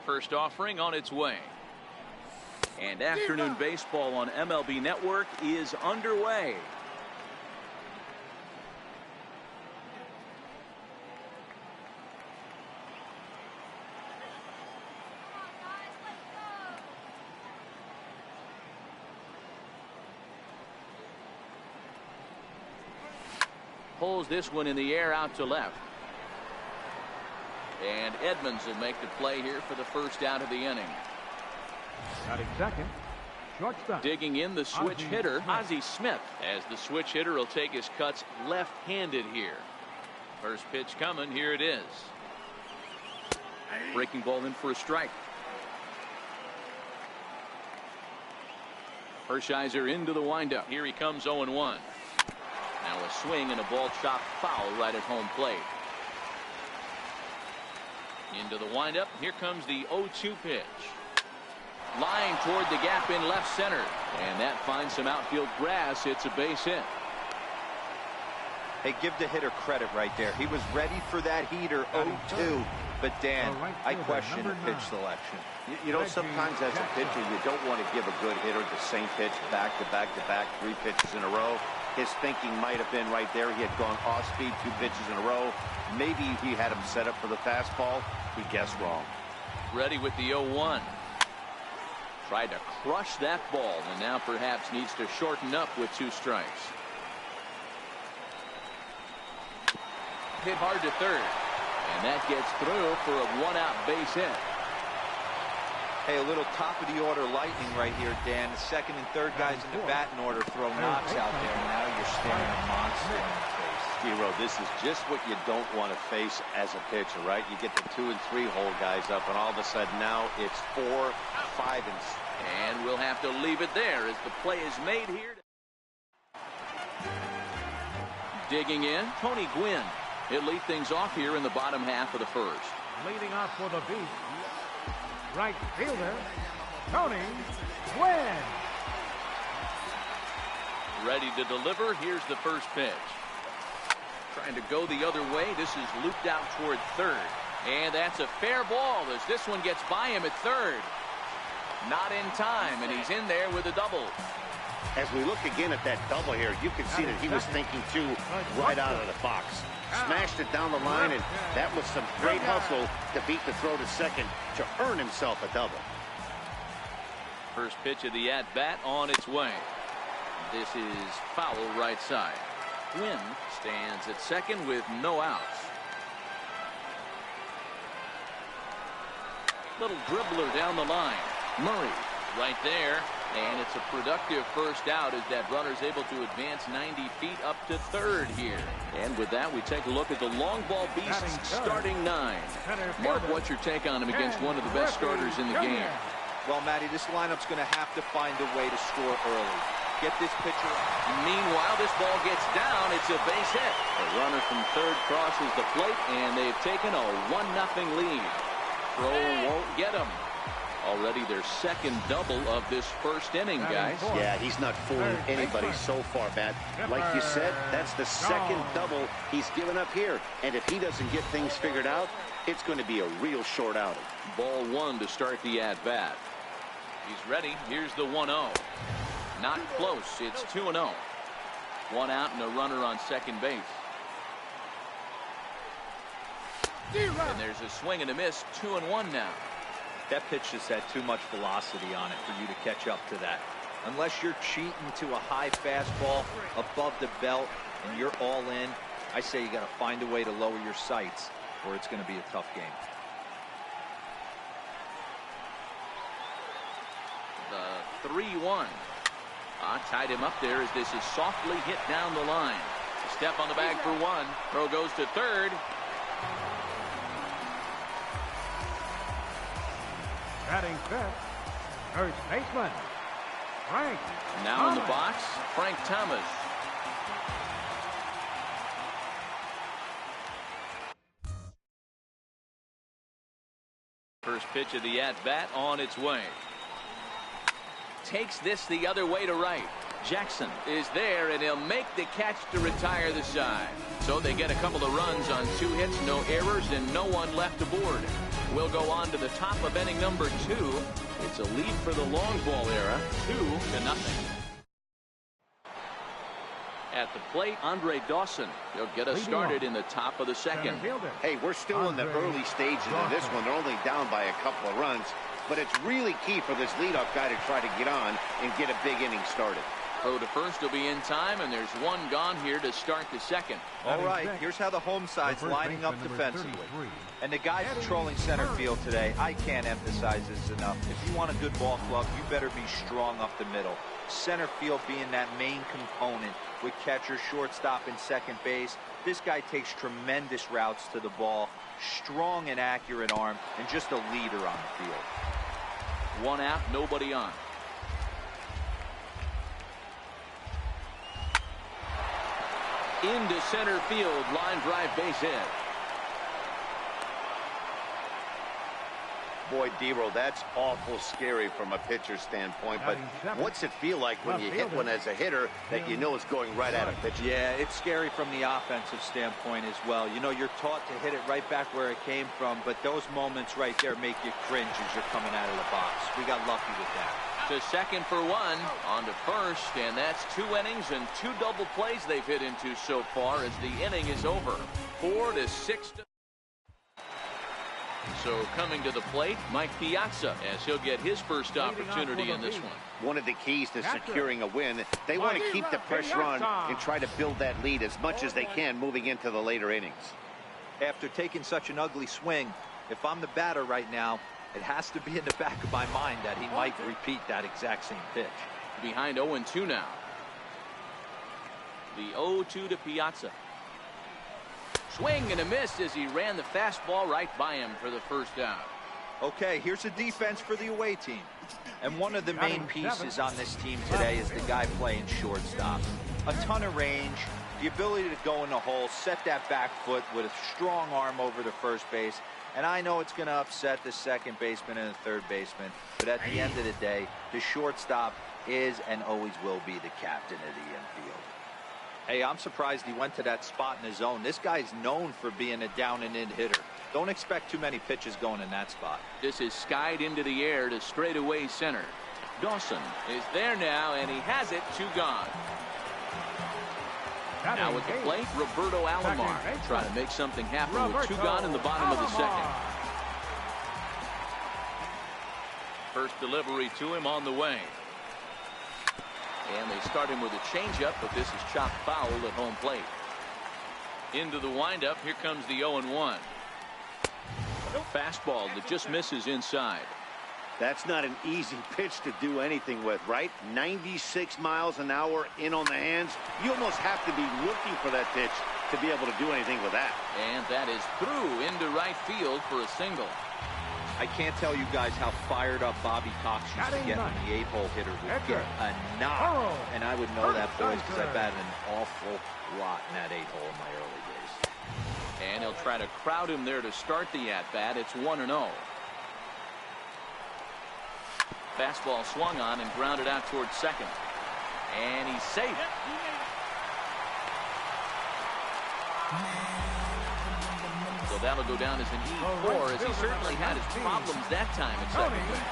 First offering on its way. And afternoon baseball on MLB Network is underway. Pulls this one in the air out to left. And Edmonds will make the play here for the first out of the inning. Batting second, shortstop. Digging in the switch hitter, Ozzie Smith, as the switch hitter will take his cuts left-handed here. First pitch coming, here it is. Breaking ball in for a strike. Hershiser into the windup. Here he comes 0-1. Now a swing and a ball chopped foul right at home plate. Into the windup. Here comes the 0-2 pitch. Line toward the gap in left center. And that finds some outfield grass. It's a base hit. Hey, give the hitter credit right there. He was ready for that heater 0-2. But Dan, I question the pitch selection. You know, sometimes as a pitcher, you don't want to give a good hitter the same pitch back to back to back, 3 pitches in a row. His thinking might have been right there. He had gone off speed 2 pitches in a row. Maybe he had him set up for the fastball. He guessed wrong. Ready with the 0-1. Tried to crush that ball and now perhaps needs to shorten up with 2 strikes. Hit hard to third. And that gets through for a 1-out base hit. Hey, a little top of the order lightning right here, Dan. The second and third guys in the batting order throw knocks out there. And now you're staring a monster in the face. Hero, this is just what you don't want to face as a pitcher, right? You get the 2 and 3 hole guys up, and all of a sudden now it's 4, 5, and we'll have to leave it there as the play is made here. Digging in, Tony Gwynn. He'll lead things off here in the bottom half of the first. Leading off for the beat, right fielder, Tony Gwynn. Ready to deliver. Here's the first pitch. Trying to go the other way. This is looped out toward third. And that's a fair ball as this one gets by him at third. Not in time, and he's in there with a double. As we look again at that double here, you can see that he was thinking too right out of the box. Smashed it down the line, and that was some great hustle to beat the throw to second to earn himself a double. First pitch of the at-bat on its way. This is foul right side. Gwynn stands at second with no outs. Little dribbler down the line. Murray right there. And it's a productive first out as that runner's able to advance 90 feet up to third here. And with that, we take a look at the long ball beasts starting 9. Mark, what's your take on him against one of the best starters in the game? Well, Matty, this lineup's going to have to find a way to score early. Get this pitcher. Meanwhile, this ball gets down. It's a base hit. The runner from third crosses the plate, and they've taken a 1-0 lead. Throw won't get him. Already their second double of this first inning, guys. Yeah, he's not fooling anybody so far, Matt. Like you said, that's the second double he's given up here. And if he doesn't get things figured out, it's going to be a real short outing. Ball 1 to start the at-bat. He's ready. Here's the 1-0. Not close. It's 2-0. 1 out and a runner on second base. And there's a swing and a miss. 2-1 now. That pitch just had too much velocity on it for you to catch up to that. Unless you're cheating to a high fastball above the belt and you're all in, I say you got to find a way to lower your sights or it's going to be a tough game. The 3-1. Tied him up there as this is softly hit down the line. A step on the bag for 1. Throw goes to third. Batting fifth, first baseman, Frank. Now in the box, Frank Thomas. First pitch of the at-bat on its way. Takes this the other way to right. Jackson is there, and he'll make the catch to retire the side. So they get a couple of runs on 2 hits, no errors, and no one left aboard. We'll go on to the top of inning number 2. It's a lead for the long ball era, 2-0. At the plate, Andre Dawson. He'll get us started in the top of the second. Hey, we're still in the early stages of this one. They're only down by a couple of runs, but it's really key for this leadoff guy to try to get on and get a big inning started. Throw to first will be in time, and there's one gone here to start the second. All right, here's how the home side's lining up defensively. And the guy patrolling center field today, I can't emphasize this enough. If you want a good ball club, you better be strong up the middle. Center field being that main component with catcher, shortstop, and second base. This guy takes tremendous routes to the ball, strong and accurate arm, and just a leader on the field. 1 out, nobody on. Into center field, line drive, base hit. Boy, Dero, that's awful scary from a pitcher's standpoint, but what's it feel like when you hit one as a hitter that you know is going right at a pitcher? Yeah, it's scary from the offensive standpoint as well. You know, you're taught to hit it right back where it came from, but those moments right there make you cringe as you're coming out of the box. We got lucky with that. To second for 1, on to first, and that's 2 innings and 2 double plays they've hit into so far as the inning is over. 4-6. So coming to the plate, Mike Piazza, as he'll get his first opportunity in this one. One of the keys to securing a win, they want to keep the pressure on and try to build that lead as much as they can moving into the later innings. After taking such an ugly swing, if I'm the batter right now, it has to be in the back of my mind that he might repeat that exact same pitch. Behind 0-2 now. The 0-2 to Piazza. Swing and a miss as he ran the fastball right by him for the first out. Okay, here's a defense for the away team. And one of the main pieces on this team today is the guy playing shortstop. A ton of range, the ability to go in the hole, set that back foot with a strong arm over the first base. And I know it's going to upset the second baseman and the third baseman, but at the end of the day, the shortstop is and always will be the captain of the infield. Hey, I'm surprised he went to that spot in his zone. This guy's known for being a down and in hitter. Don't expect too many pitches going in that spot. This is skied into the air to straightaway center. Dawson is there now, and he has it. 2 gone. Now at the plate, Roberto Alomar trying to make something happen with 2 gone in the bottom of the second. First delivery to him on the way. And they start him with a changeup, but this is chopped foul at home plate. Into the windup, here comes the 0-1. Fastball that just misses inside. That's not an easy pitch to do anything with, right? 96 miles an hour in on the hands. You almost have to be looking for that pitch to be able to do anything with that. And that is through into right field for a single. I can't tell you guys how fired up Bobby Cox used to get when the 8-hole hitter would get a knock. And I would know that, boys, because I've batted an awful lot in that 8-hole in my early days. And he'll try to crowd him there to start the at-bat. It's 1-0. Fastball swung on and grounded out towards second. And he's safe. So that'll go down as an E4, as he certainly had his problems that time at second base.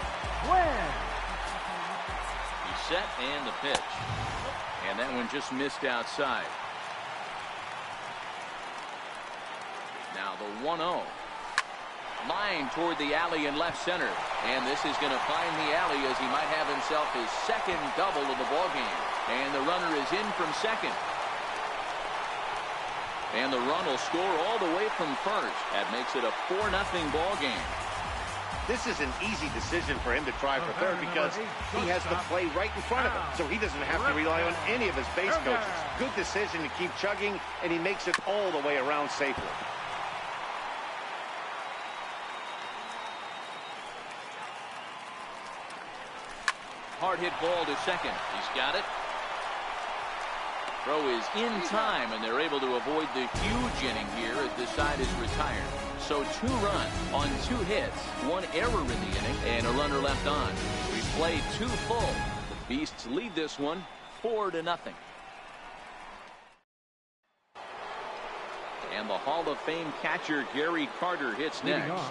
He's set and the pitch. And that one just missed outside. Now the 1-0. Line toward the alley in left center. And this is going to find the alley as he might have himself his second double of the ballgame. And the runner is in from second. And the run will score all the way from first. That makes it a 4-0 ball game. This is an easy decision for him to try for third because he has the play right in front of him, so he doesn't have to rely on any of his base coaches. Good decision to keep chugging, and he makes it all the way around safely. Hard hit ball to second. He's got it. Throw is in time, and they're able to avoid the huge inning here as this side is retired. So 2 runs on 2 hits, 1 error in the inning, and a runner left on. We played 2 full. The Beasts lead this one 4-0. And the Hall of Fame catcher Gary Carter hits next,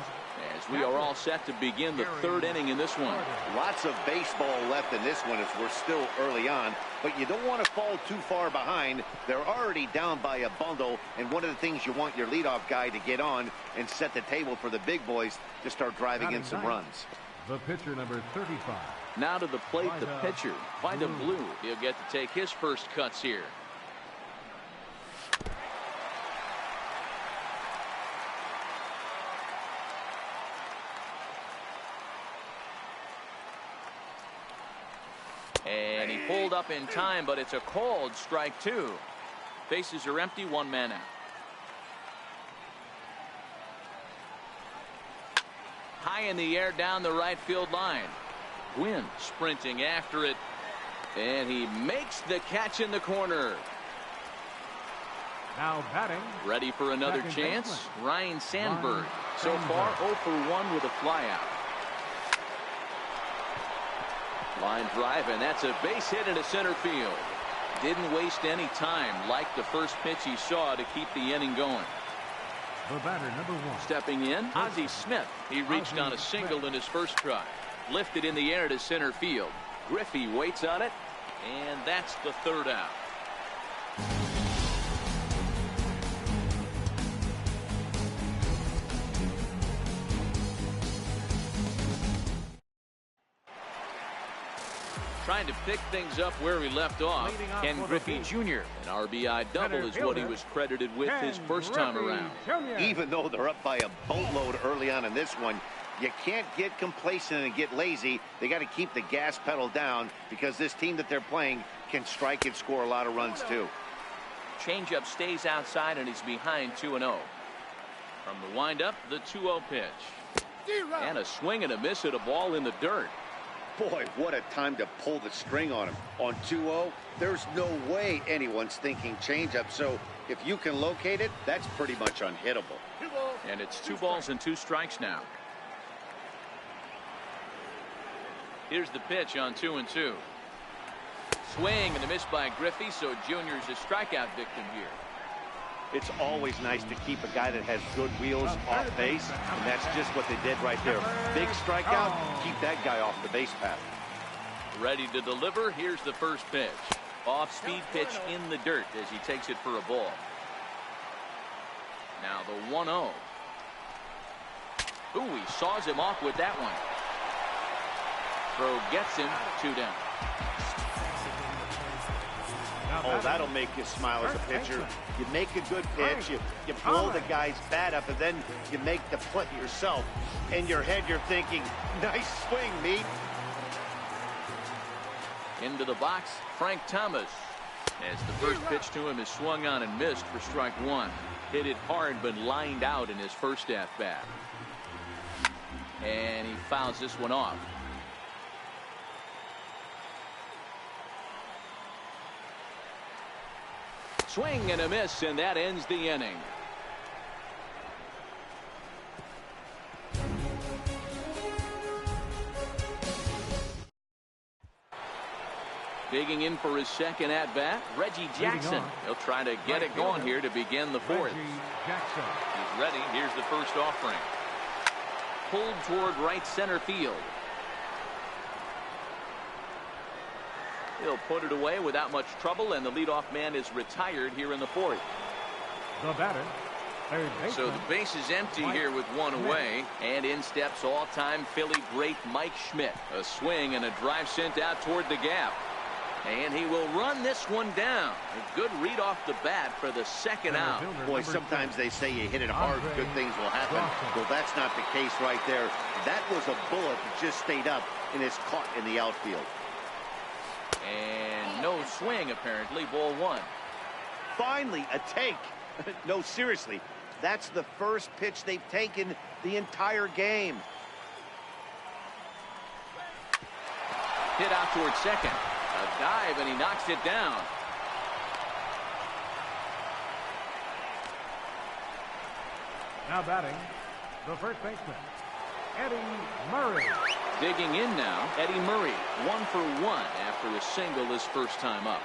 as we are all set to begin the third inning in this one. Lots of baseball left in this one as we're still early on, but you don't want to fall too far behind. They're already down by a bundle, and one of the things you want your leadoff guy to get on and set the table for the big boys to start driving in some runs. The pitcher, number 35. Now to the plate, the pitcher, Vida Blue. He'll get to take his first cuts here. And he pulled up in time, but it's a called strike 2. Bases are empty, 1 man out. High in the air down the right field line. Gwynn sprinting after it, and he makes the catch in the corner. Now batting. Ready for another chance. Ryan Sandberg. So far 0 for 1 with a flyout. Line drive, and that's a base hit into center field. Didn't waste any time, like the first pitch he saw, to keep the inning going. The batter, number 1. Stepping in, Ozzie Smith. He reached on a single in his first try. Lifted in the air to center field. Griffey waits on it, and that's the third out. Trying to pick things up where we left off. Ken Griffey Jr. An RBI double is what he was credited with his first time around. Even though they're up by a boatload early on in this one, you can't get complacent and get lazy. They got to keep the gas pedal down because this team that they're playing can strike and score a lot of runs too. Changeup stays outside, and he's behind 2-0. From the windup, the 2-0 pitch. And a swing and a miss at a ball in the dirt. Boy, what a time to pull the string on him. On 2-0, there's no way anyone's thinking changeup. So if you can locate it, that's pretty much unhittable. And it's 2 balls and 2 strikes now. Here's the pitch on 2-2. Swing and a miss by Griffey, so Junior's a strikeout victim here. It's always nice to keep a guy that has good wheels off base, and that's just what they did right there. Big strikeout, keep that guy off the base path. Ready to deliver. Here's the first pitch. Off-speed pitch in the dirt as he takes it for a ball. Now the 1-0. Ooh, he saws him off with that one. Throw gets him, 2 down. Oh, that'll make you smile as a pitcher. You make a good pitch, you blow the guy's bat up, and then you make the play yourself. In your head, you're thinking, nice swing, meat. Into the box, Frank Thomas. As the first pitch to him is swung on and missed for strike 1. Hit it hard, but lined out in his first at-bat. And he fouls this one off. Swing and a miss, and that ends the inning. Digging in for his second at-bat, Reggie Jackson. He'll try to get it going here to begin the 4th. He's ready. Here's the first offering. Pulled toward right center field. He'll put it away without much trouble, and the leadoff man is retired here in the 4th. The batter, so the base is empty here with 1 away, and in steps all-time Philly great Mike Schmidt. A swing and a drive sent out toward the gap. And he will run this one down. A good read off the bat for the second out. Boy, sometimes they say you hit it hard, good things will happen. Well, that's not the case right there. That was a bullet that just stayed up and is caught in the outfield. And no swing, apparently. Ball 1. Finally, a take. No, seriously. That's the first pitch they've taken the entire game. Hit out toward second. A dive, and he knocks it down. Now batting, the first baseman, Eddie Murray. Digging in now, Eddie Murray, 1 for 1 after a single his first time up.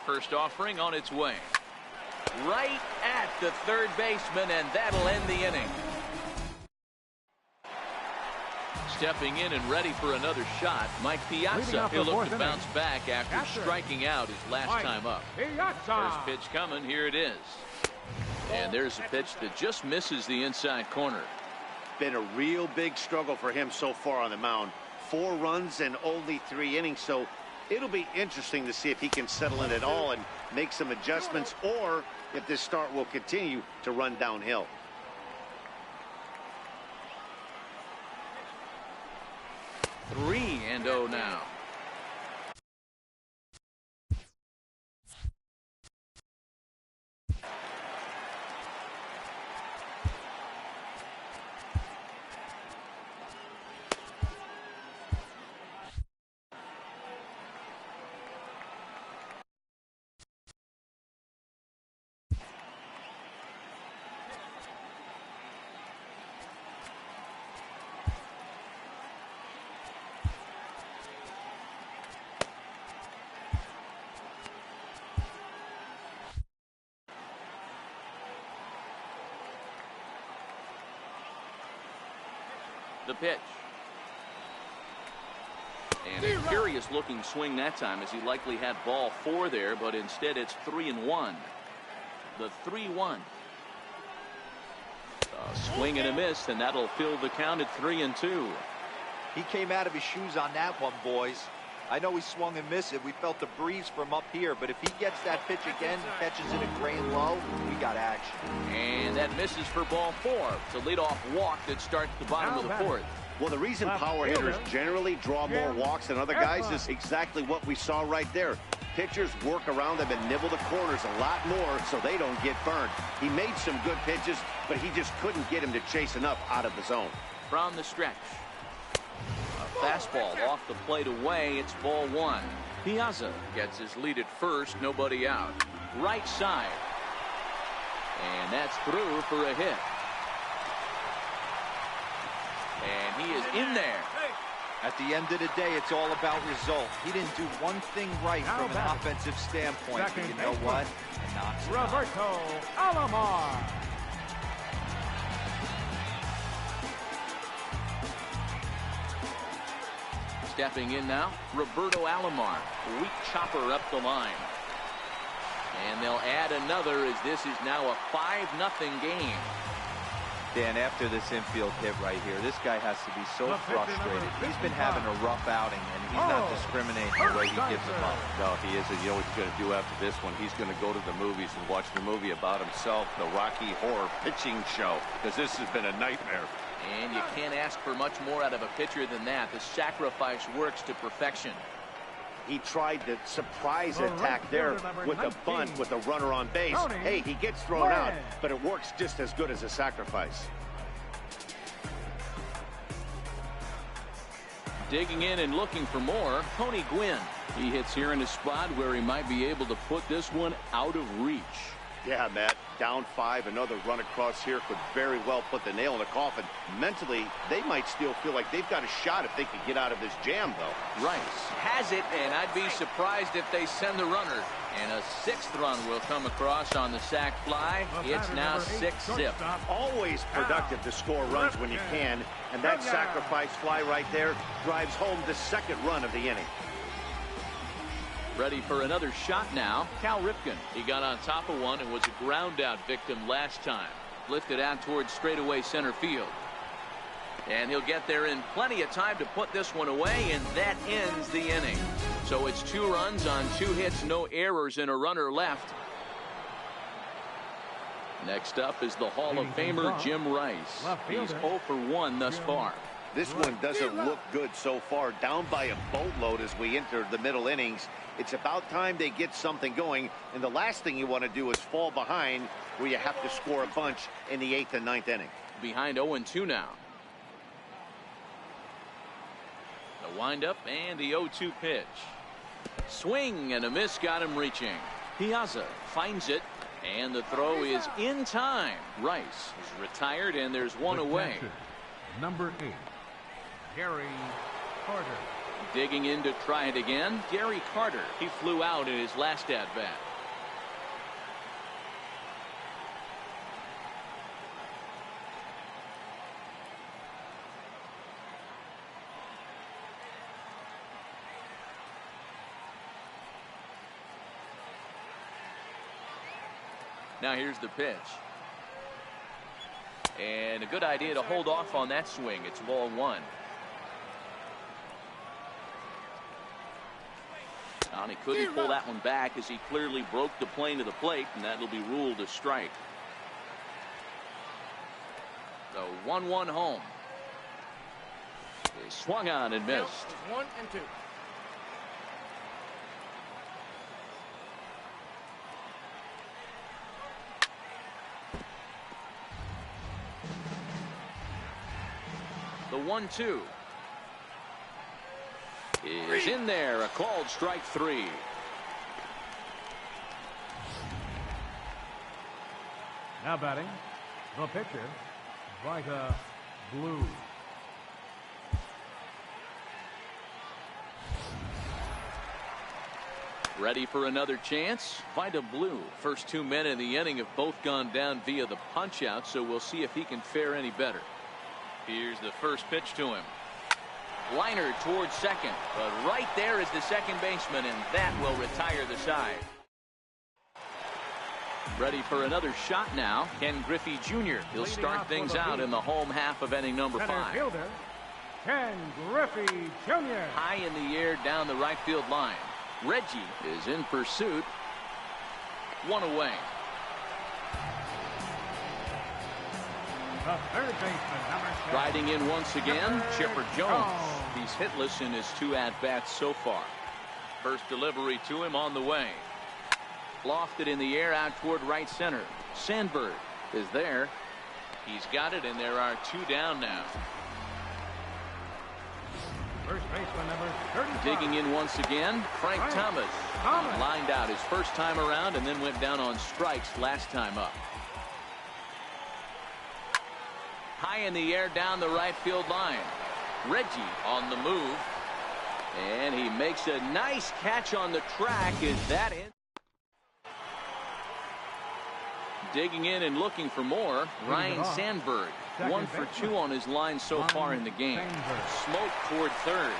First offering on its way. Right at the third baseman, and that'll end the inning. Stepping in and ready for another shot, Mike Piazza. He'll look to bounce back after striking out his last time up. First pitch coming. Here it is. And there's a pitch that just misses the inside corner. Been a real big struggle for him so far on the mound. 4 runs and only 3 innings, so it'll be interesting to see if he can settle in at all and make some adjustments, or if this start will continue to run downhill. Three and 0 now. The pitch. And a curious looking swing that time, as he likely had ball 4 there, but instead it's 3-1. The 3-1. A swing and a miss, and that'll fill the count at 3-2. He came out of his shoes on that one, boys. I know he swung and missed it. We felt the breeze from up here, but if he gets that pitch again and catches it at grain low, we got action. And that misses for ball 4. It's a leadoff walk that starts the bottom of the 4th. Well, the reason power hitters generally draw more walks than other guys is exactly what we saw right there. Pitchers work around them and nibble the corners a lot more so they don't get burned. He made some good pitches, but he just couldn't get him to chase enough out of the zone. From the stretch. Fastball off the plate away. It's ball 1. Piazza gets his lead at first. Nobody out. Right side. And that's through for a hit. And he is in there. At the end of the day, it's all about results. He didn't do one thing right from an offensive standpoint. But you know what? It knocks him out. Roberto Alomar. Stepping in now, Roberto Alomar. Weak chopper up the line. And they'll add another, as this is now a 5-0 game. Dan, after this infield hit right here, this guy has to be so frustrated. He's been having a rough outing, and he's not discriminating the way he gives them up. No, he isn't. You know what he's going to do after this one? He's going to go to the movies and watch the movie about himself, the Rocky Horror Pitching Show, because this has been a nightmare. And you can't ask for much more out of a pitcher than that. The sacrifice works to perfection. He tried the surprise attack there with a bunt with a runner on base. Hey, he gets thrown out, but it works just as good as a sacrifice. Digging in and looking for more, Tony Gwynn. He hits here in a spot where he might be able to put this one out of reach. Yeah, Matt, down 5, another run across here could very well put the nail in the coffin. Mentally, they might still feel like they've got a shot if they could get out of this jam, though. Rice has it, and I'd be surprised if they send the runner. And a 6th run will come across on the sac fly. It's now 6-zip. Always productive to score runs when you can, and that sacrifice fly right there drives home the 2nd run of the inning. Ready for another shot now. Cal Ripken. He got on top of one and was a ground out victim last time. Lifted out towards straightaway center field. And he'll get there in plenty of time to put this one away, and that ends the inning. So it's 2 runs on 2 hits, no errors, and a runner left. Next up is the Hall of Famer Jim Rice. He's 0 for 1 thus far. This one doesn't look good so far. Down by a boatload as we enter the middle innings. It's about time they get something going, and the last thing you want to do is fall behind where you have to score a bunch in the 8th and 9th inning. Behind 0-2 now. The windup and the 0-2 pitch. Swing and a miss got him reaching. Piazza finds it, And the throw is in time. Rice is retired, and there's one away. Number 8, Gary Carter. Digging in to try it again, Gary Carter. He flew out in his last at-bat. Now here's the pitch. And a good idea to hold off on that swing. It's ball 1. And he couldn't pull that one back as he clearly broke the plane to the plate, and that'll be ruled a strike. So 1-1 home. He swung on and missed. 1-2. The 1-2 is in there. A called strike 3. Now batting, the pitcher, Vita Blue. Ready for another chance? Vita Blue. First 2 men in the inning have both gone down via the punch out, so we'll see if he can fare any better. Here's the first pitch to him. Liner towards second, but right there is the second baseman, and that will retire the side. Ready for another shot now, Ken Griffey Jr. He'll start things out in the home half of inning number 5. Fielder, Ken Griffey Jr. High in the air down the right field line. Reggie is in pursuit. 1 away. The third baseman, number 7. Riding in once again, Chipper Jones. He's hitless in his 2 at-bats so far. First delivery to him on the way. Lofted in the air out toward right center. Sandberg is there. He's got it, and there are 2 down now. First baseman, number 35. Digging in once again, Frank Thomas. He lined out his first time around and then went down on strikes last time up. High in the air down the right field line. Reggie on the move. And he makes a nice catch on the track. Is that in? Digging in and looking for more. Ryan Sandberg. 1 for 2 on his line so far in the game. Smoke toward third.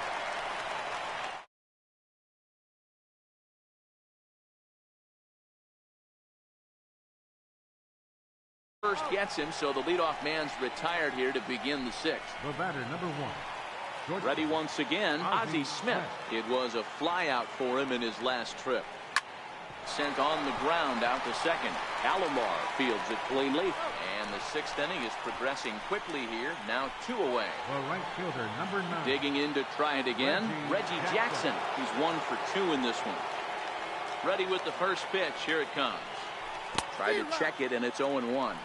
First gets him, so the leadoff man's retired here to begin the 6th. The batter, number 1. Ready once again, Ozzie Smith. It was a fly out for him in his last trip. Sent on the ground out to second. Alomar fields it cleanly, and the 6th inning is progressing quickly here. Now 2 away. The right fielder, number 9. Digging in to try it again, Reggie Jackson. He's 1 for 2 in this one. Ready with the first pitch. Here it comes. Try to check it, and it's 0-1.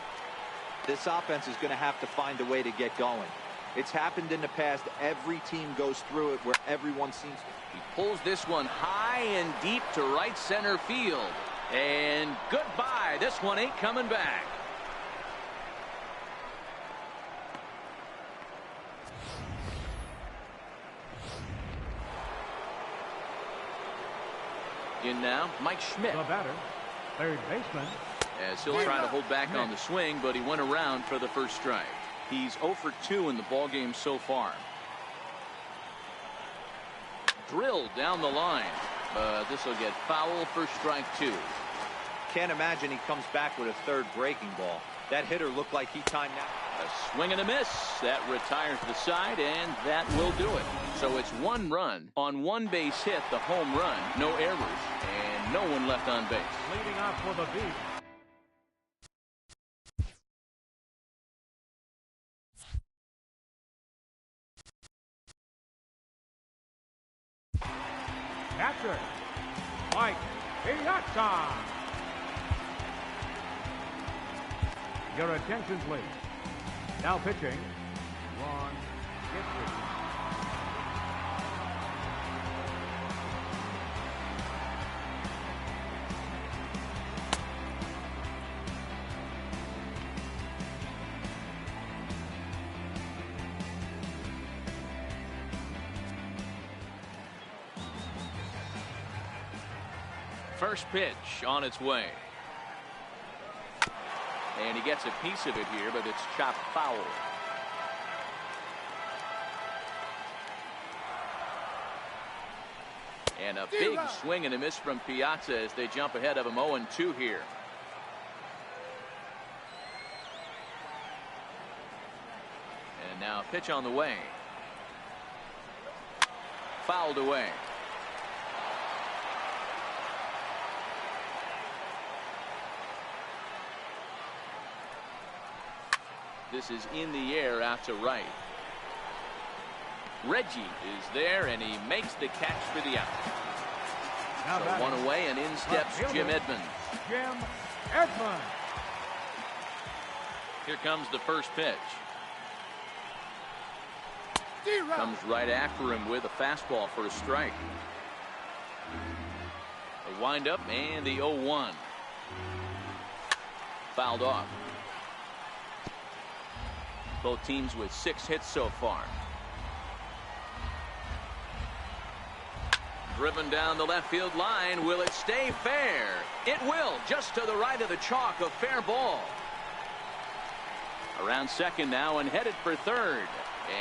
This offense is going to have to find a way to get going. It's happened in the past. Every team goes through it where everyone seems to. He pulls this one high and deep to right center field. And goodbye. This one ain't coming back. In now, Mike Schmidt. The batter, third baseman. As he'll try to hold back on the swing, but he went around for the first strike. He's 0 for 2 in the ballgame so far. Drilled down the line. This will get foul for strike 2. Can't imagine he comes back with a third breaking ball. That hitter looked like he timed that. A swing and a miss. That retires the side, and that will do it. So it's 1 run on 1 base hit, the home run. No errors, and no one left on base. Leading off for the beat. Catcher, Mike Piazza. Your attention, please. Now pitching, Ron Gibson. First pitch on its way. And he gets a piece of it here, but it's chopped foul. And a big swing and a miss from Piazza as they jump ahead of him 0-2 here. And now a pitch on the way. Fouled away. This is in the air out to right. Reggie is there, and he makes the catch for the out. So one away, and in steps Jim Edmonds. Jim Edmonds. Here comes the first pitch. Comes right after him with a fastball for a strike. The windup and the 0-1. Fouled off. Both teams with 6 hits so far. Driven down the left field line. Will it stay fair? It will. Just to the right of the chalk. A fair ball. Around second now and headed for third.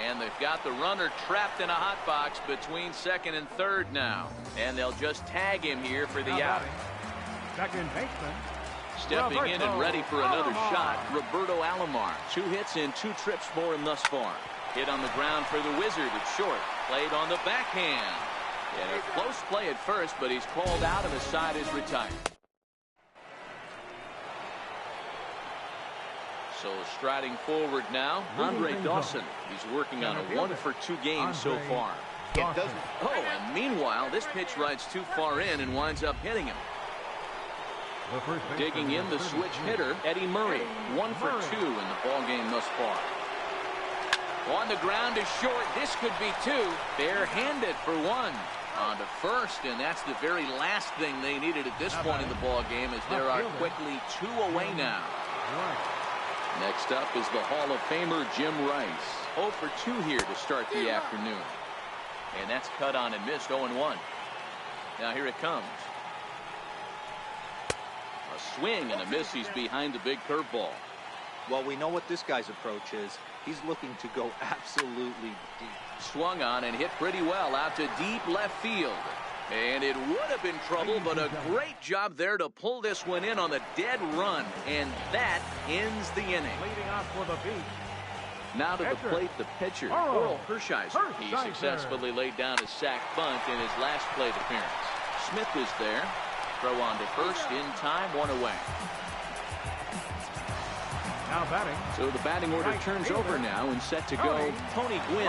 And they've got the runner trapped in a hot box between second and third now. And they'll just tag him here for the out. Second baseman. Stepping in and ready for another shot, Roberto Alomar. 2 hits and 2 trips for him thus far. Hit on the ground for the Wizard. It's short. Played on the backhand. And a close play at first, but he's called out and the side is retired. So striding forward now, Andre Dawson. He's working on a 1-for-2 game so far. It doesn't. Oh, and meanwhile, this pitch rides too far in and winds up hitting him. Digging in the switch hitter, Eddie Murray. 1-for-2 in the ball game thus far. On the ground is short. This could be 2. Barehanded for 1. On to first, and that's the very last thing they needed at this point in the ball game, as there are quickly 2 away now. Next up is the Hall of Famer Jim Rice. 0-for-2 here to start the afternoon. And that's cut on and missed. 0-1. Now here it comes. A swing and a miss. He's behind the big curveball. Well, we know what this guy's approach is. He's looking to go absolutely deep. Swung on and hit pretty well out to deep left field. And it would have been trouble, but a great job there to pull this one in on the dead run. And that ends the inning. Leading off for the beat. Now to the plate, the pitcher, Oral Hershiser. He successfully laid down a sac bunt in his last plate appearance. Smith is there. Throw on to first in time, 1 away. Now batting. So the batting order turns over now and set to go. Tony Gwynn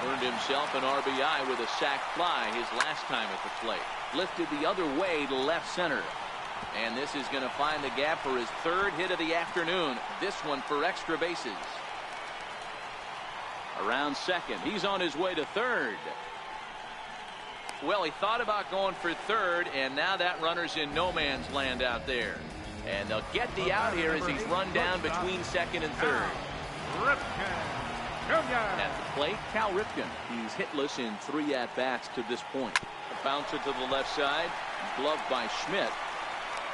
earned himself an RBI with a sac fly his last time at the plate. Lifted the other way to left center. And this is going to find the gap for his 3rd hit of the afternoon. This one for extra bases. Around second. He's on his way to third. Well, he thought about going for third, and now that runner's in no man's land out there. And they'll get the out here as he's run down between second and third. At the plate, Cal Ripken. He's hitless in 3 at-bats to this point. A bouncer to the left side, gloved by Schmidt.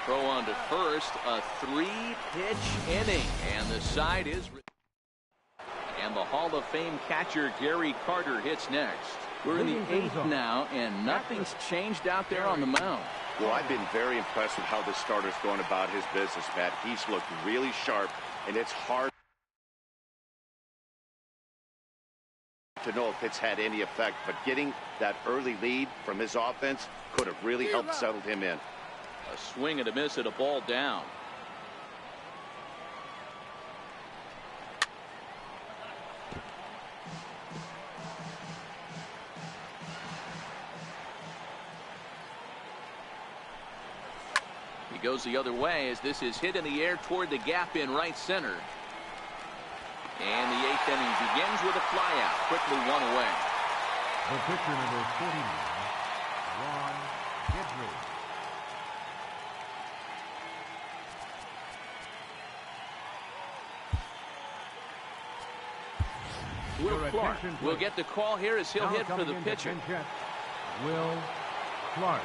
Throw on to first, a 3-pitch inning, and the side is... And the Hall of Fame catcher Gary Carter hits next. We're in the 8th now, and nothing's changed out there on the mound. Well, I've been very impressed with how this starter's going about his business, Matt. He's looked really sharp, and it's hard to know if it's had any effect. But getting that early lead from his offense could have really helped settle him in. A swing and a miss at a ball down. Goes the other way as this is hit in the air toward the gap in right center. And the 8th inning begins with a flyout. Quickly 1 away. The pitcher number 49, Ron Guidry. Will Clark will get the call here as he'll hit for the pitcher. Will Clark.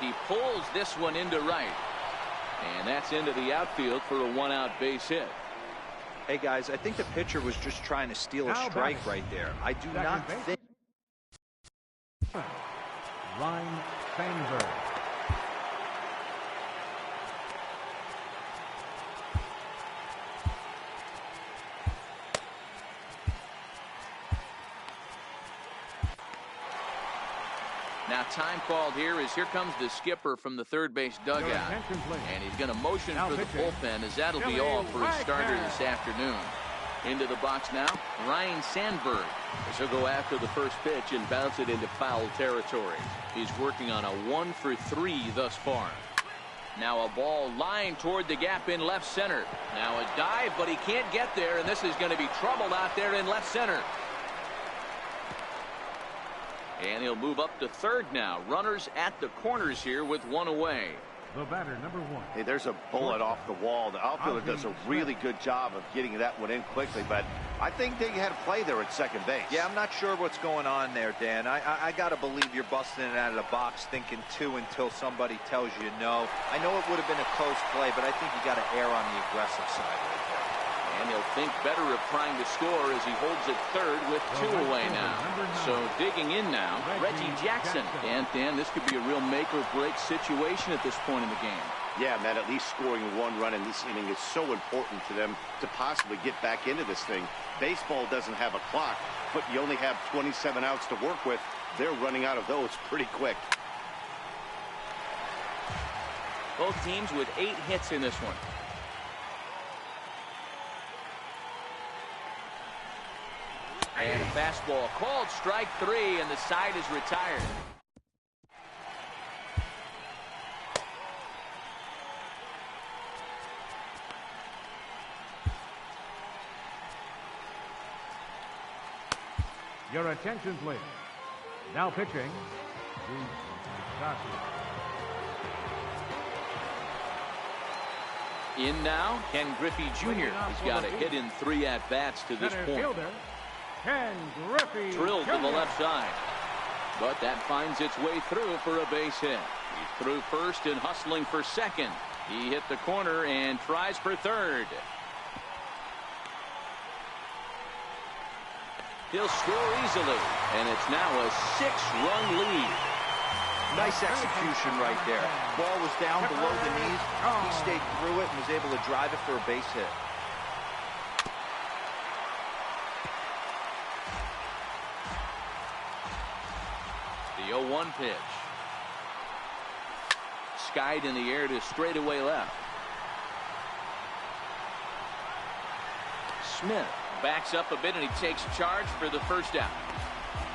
He pulls this one into right. And that's into the outfield for a one-out base hit. Hey, guys, I think the pitcher was just trying to steal a strike right there. I do not think. Ryan Sandberg. Now time called here as here comes the skipper from the third base dugout. And he's going to motion for the bullpen as that'll be all for his starter this afternoon. Into the box now, Ryan Sandberg. As he'll go after the first pitch and bounce it into foul territory. He's working on a 1-for-3 thus far. Now a ball lined toward the gap in left center. Now a dive, but he can't get there, and this is going to be trouble out there in left center. And he'll move up to third now. Runners at the corners here with one away. The batter, number 1. Hey, there's a bullet off the wall. The outfielder does a really good job of getting that one in quickly, but I think they had a play there at second base. Yeah, I'm not sure what's going on there, Dan. I got to believe you're busting it out of the box thinking 2 until somebody tells you no. I know it would have been a close play, but I think you got to err on the aggressive side right there. And he'll think better of trying to score as he holds it third with 2 away now. So digging in now, Reggie Jackson. And Dan, this could be a real make-or-break situation at this point in the game. Yeah, man, at least scoring 1 run in this inning is so important to them to possibly get back into this thing. Baseball doesn't have a clock, but you only have 27 outs to work with. They're running out of those pretty quick. Both teams with 8 hits in this one. And a fastball called strike 3, and the side is retired. Your attention, please. Now pitching, In now, Ken Griffey Jr. He's got a hit in 3 at-bats to this point. Fielder, Ken Griffey Drilled Jr. to the left side. But that finds its way through for a base hit. He's through first and hustling for second. He hit the corner and tries for third. He'll score easily, and it's now a 6-run lead. Nice execution right there. Ball was down below the knees. He stayed through it and was able to drive it for a base hit. The 0-1 pitch. Skied in the air to straightaway left. Smith backs up a bit and he takes charge for the first out.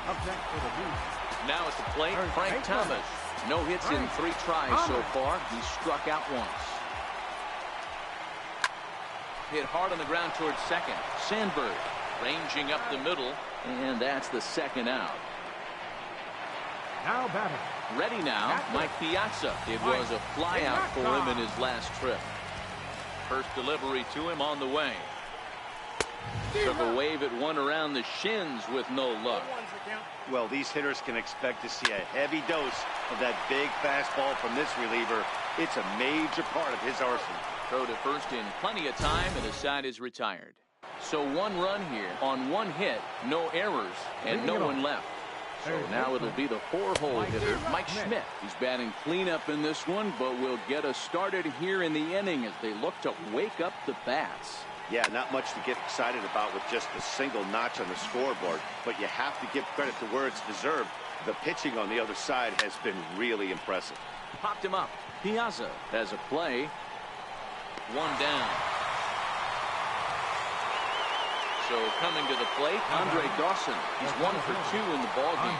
Up next for the beat. Now at the plate, Frank Thomas. No hits in 3 tries so far. He's struck out once. Hit hard on the ground towards second. Sandberg ranging up the middle, and that's the second out. Now batting. Ready now, Mike Piazza. It was a flyout for him in his last trip. First delivery to him on the way. Took a wave at one around the shins with no luck. Well, these hitters can expect to see a heavy dose of that big fastball from this reliever. It's a major part of his arsenal. Throw to first in plenty of time, and the side is retired. So 1 run here on 1 hit, no errors, and no one left. So now it'll be the 4-hole hitter, Mike Schmidt. He's batting cleanup in this one, but will get us started here in the inning as they look to wake up the bats. Yeah, not much to get excited about with just a single notch on the scoreboard, but you have to give credit to where it's deserved. The pitching on the other side has been really impressive. Popped him up. Piazza has a play. 1 down. So coming to the plate, Andre Dawson. He's 1 for 2 in the ballgame.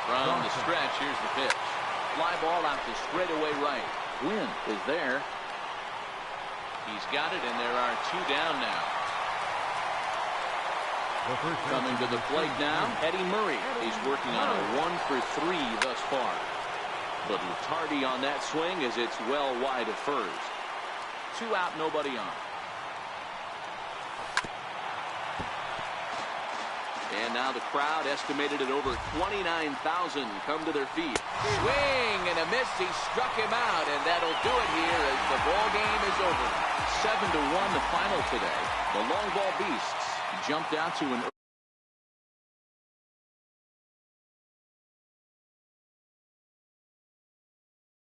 From the stretch, here's the pitch. Fly ball out to straightaway right. Win is there. He's got it, and there are 2 down now. Coming to the plate now, Eddie Murray. He's working on a 1 for 3 thus far. But tardy on that swing as it's well wide of first. 2 out, nobody on. And now the crowd, estimated at over 29,000, come to their feet. Swing and a miss. He struck him out, and that'll do it here as the ball game is over. 7-1 the final today. The long ball beasts jumped out to an